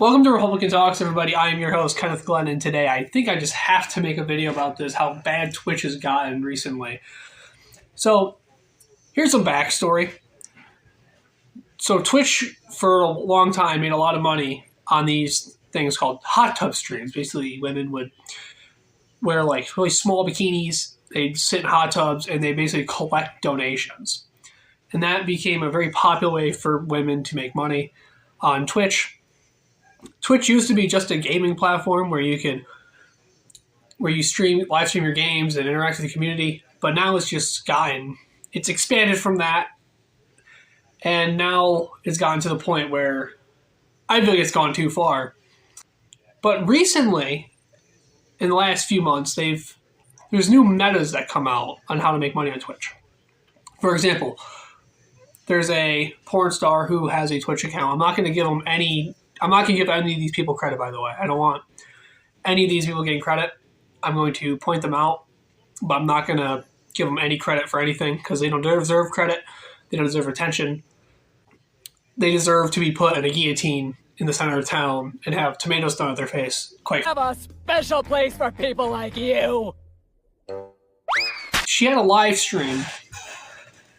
Welcome to Republican Talks, everybody. I am your host, Kenneth Glenn, and today I think I just have to make a video about this, how bad Twitch has gotten recently. So, here's some backstory. So, Twitch, for a long time, made a lot of money on these things called hot tub streams. Basically, women would wear, like, really small bikinis, they'd sit in hot tubs, and they basically collect donations. And that became a very popular way for women to make money on Twitch. Twitch used to be just a gaming platform where you live stream your games and interact with the community, but now it's expanded from that, and now it's gotten to the point where I feel like it's gone too far. But recently, in the last few months, there's new metas that come out on how to make money on Twitch. For example, there's a porn star who has a Twitch account. I'm not going to give any of these people credit, by the way. I don't want any of these people getting credit. I'm going to point them out, but I'm not going to give them any credit for anything because they don't deserve credit. They don't deserve attention. They deserve to be put in a guillotine in the center of town and have tomatoes thrown at their face. I have a special place for people like you. She had a live stream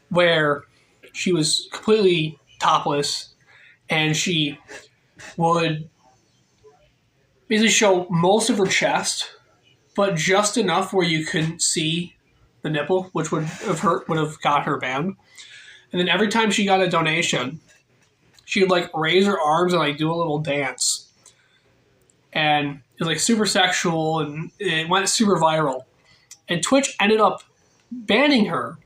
where she was completely topless, and she would basically show most of her chest, but just enough where you couldn't see the nipple, which would have got her banned. And then every time she got a donation, she would raise her arms and do a little dance. And it was super sexual, and it went super viral. And Twitch ended up banning her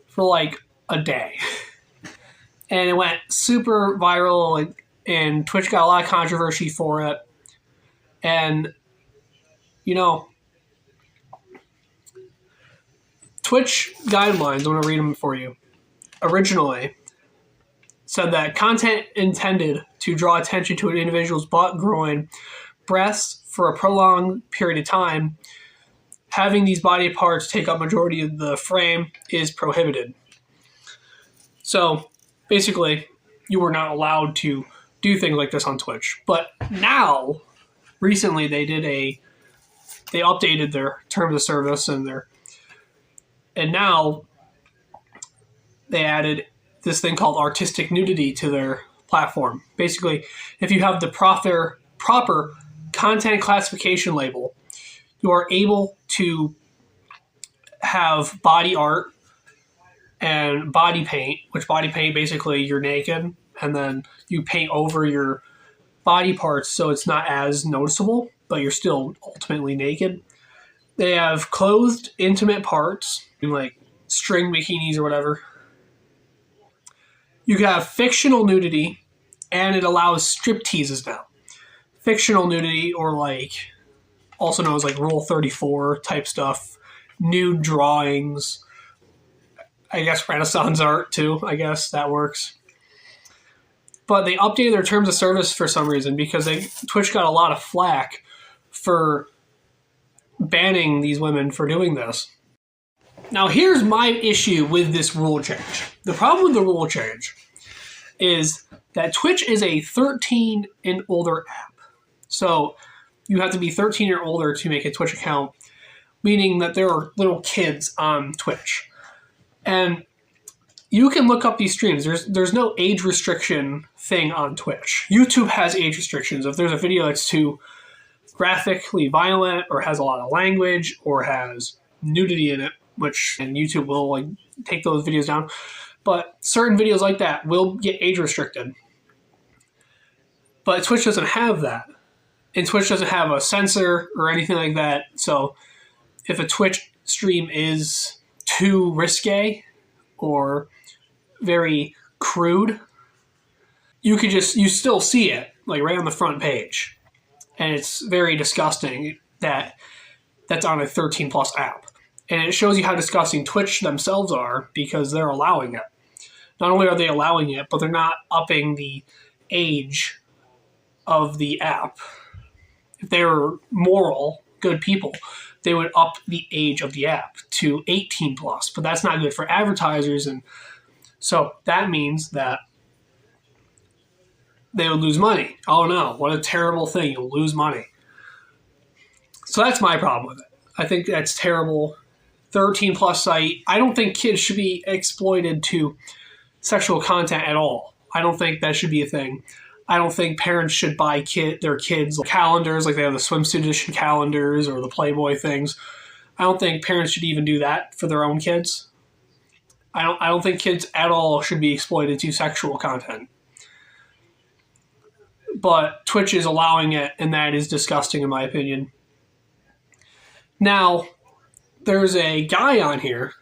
for a day. And it went super viral, and Twitch got a lot of controversy for it. And, Twitch guidelines, I'm going to read them for you. Originally said that content intended to draw attention to an individual's butt, groin, breasts for a prolonged period of time, having these body parts take up majority of the frame is prohibited. So, basically, you were not allowed to do things like this on Twitch. But now, recently, they updated their terms of service and now they added this thing called artistic nudity to their platform. Basically, if you have the proper content classification label, you are able to have body art and body paint, which body paint, basically you're naked and then you paint over your body parts so it's not as noticeable, but you're still ultimately naked. They have clothed intimate parts, like string bikinis or whatever. You can have fictional nudity, and it allows strip teases now. Fictional nudity, or also known as Rule 34 type stuff, nude drawings, I guess Renaissance art too, I guess that works. But they updated their terms of service for some reason because Twitch got a lot of flack for banning these women for doing this. Now here's my issue with this rule change. The problem with the rule change is that Twitch is a 13 and older app. So you have to be 13 or older to make a Twitch account, meaning that there are little kids on Twitch. And you can look up these streams. There's no age restriction thing on Twitch. YouTube has age restrictions. If there's a video that's too graphically violent or has a lot of language or has nudity in it, and YouTube will take those videos down. But certain videos like that will get age restricted. But Twitch doesn't have that. And Twitch doesn't have a censor or anything like that. So if a Twitch stream is too risque or very crude, you still see it right on the front page. And it's very disgusting that that's on a 13 plus app. And it shows you how disgusting Twitch themselves are because they're allowing it. Not only are they allowing it, but they're not upping the age of the app. If they were moral, good people, they would up the age of the app to 18 plus. But that's not good for advertisers. And so that means that they would lose money. Oh no, what a terrible thing. You'll lose money. So that's my problem with it. I think that's terrible. 13 plus site. I don't think kids should be exploited to sexual content at all. I don't think that should be a thing. I don't think parents should buy their kids calendars, like they have the swimsuit edition calendars or the Playboy things. I don't think parents should even do that for their own kids. I don't think kids at all should be exploited to sexual content. But Twitch is allowing it, and that is disgusting in my opinion. Now, there's a guy on here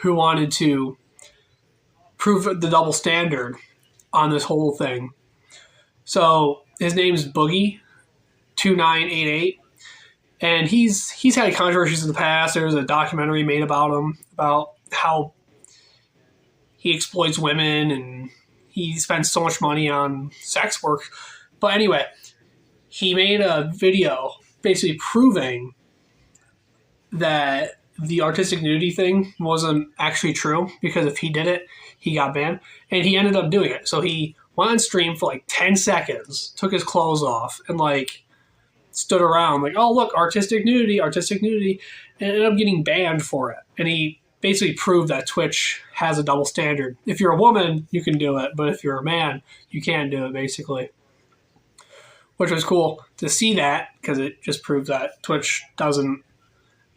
who wanted to prove the double standard on this whole thing. So his name's Boogie2988, and he's had controversies in the past. There was a documentary made about him, about how he exploits women and he spends so much money on sex work. But anyway, he made a video basically proving that the artistic nudity thing wasn't actually true, because if he did it, he got banned. And he ended up doing it. So he went on stream for like 10 seconds, took his clothes off, and like stood around like, oh, look, artistic nudity, and ended up getting banned for it. And he basically proved that Twitch has a double standard. If you're a woman, you can do it, but if you're a man, you can't do it, basically. Which was cool to see that, because it just proved that Twitch doesn't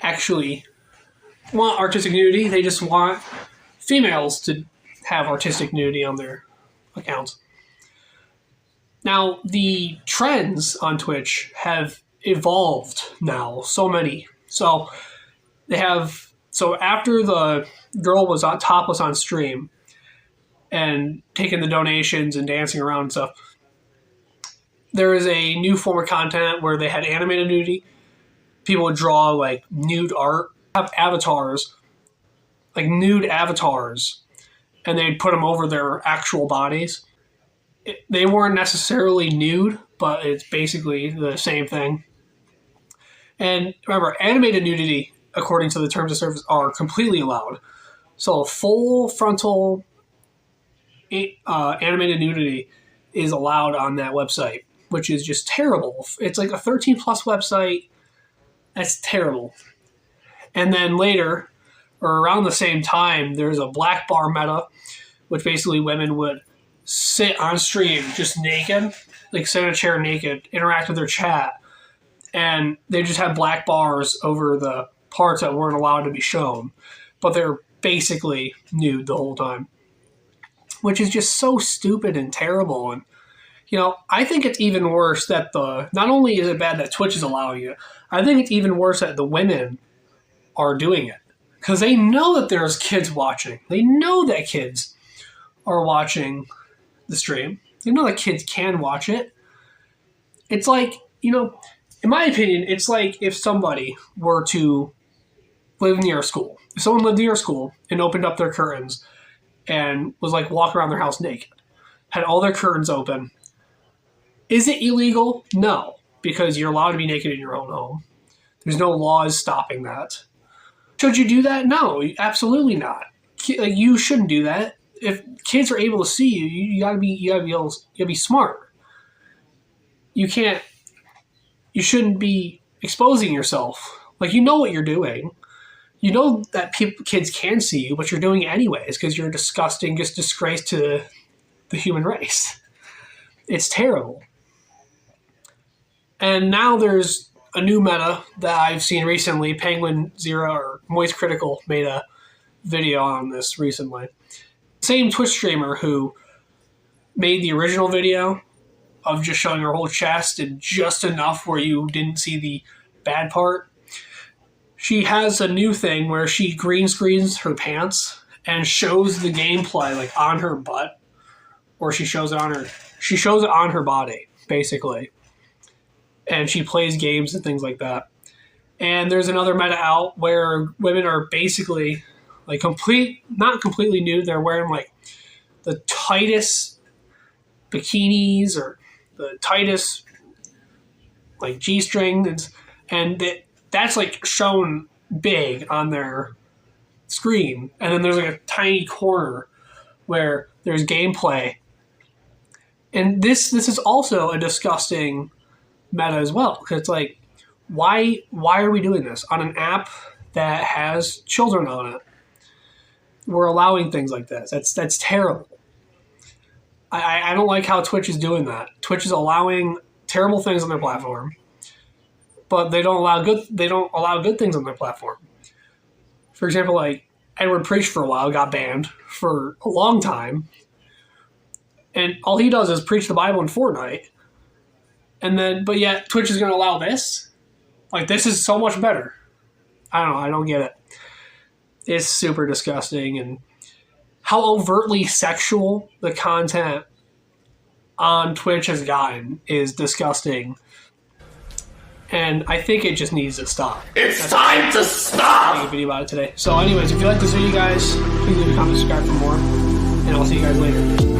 actually want artistic nudity. They just want females to have artistic nudity on their accounts. Now, the trends on Twitch have evolved now, so many. So after the girl was topless on stream and taking the donations and dancing around and stuff, there is a new form of content where they had animated nudity. People would draw like nude art, have avatars, like nude avatars, and they'd put them over their actual bodies. They weren't necessarily nude, but it's basically the same thing. And remember, animated nudity, according to the terms of service, are completely allowed. So full frontal animated nudity is allowed on that website, which is just terrible. It's like a 13 plus website. That's terrible. And then later, or around the same time, there's a black bar meta, which basically women would sit on stream just naked, like sit in a chair naked, interact with their chat, and they just have black bars over the parts that weren't allowed to be shown, but they're basically nude the whole time, which is just so stupid and terrible. And I think it's even worse that not only is it bad that Twitch is allowing it, I think it's even worse that the women are doing it, because they know that there's kids watching. They know that kids are watching the stream. They know that kids can watch it. It's like, in my opinion, it's like if somebody were to live near a school. If someone lived near a school and opened up their curtains and was like walking around their house naked, had all their curtains open, is it illegal? No, because you're allowed to be naked in your own home. There's no laws stopping that. Should you do that? No, absolutely not. You shouldn't do that. If kids are able to see you, you gotta be smart. You shouldn't be exposing yourself. Like, what you're doing. You know that kids can see you, but you're doing it anyways because you're a disgusting disgrace to the human race. It's terrible. And now there's a new meta that I've seen recently. Penguin Zero or Moist Critical made a video on this recently. Same Twitch streamer who made the original video of just showing her whole chest and just enough where you didn't see the bad part. She has a new thing where she green screens her pants and shows the gameplay like on her butt, or she shows it on her body, basically. And she plays games and things like that. And there's another meta out where women are basically like not completely nude. They're wearing like the tightest bikinis or the tightest like G-string, and that's like shown big on their screen. And then there's like a tiny corner where there's gameplay And this is also a disgusting meta as well, because it's like, why are we doing this on an app that has children on it? We're allowing things like this. That's terrible. I don't like how Twitch is doing that. Twitch is allowing terrible things on their platform, but they don't allow good things on their platform. For example, like Edward Preach for a while got banned for a long time, and all he does is preach the Bible in Fortnite. But yet Twitch is going to allow this? Like, this is so much better. I don't know. I don't get it. It's super disgusting, and how overtly sexual the content on Twitch has gotten is disgusting. And I think it just needs to stop. It's time to stop! I made a video about it today. So anyways, if you like this video, guys, please leave a comment, subscribe for more, and I'll see you guys later.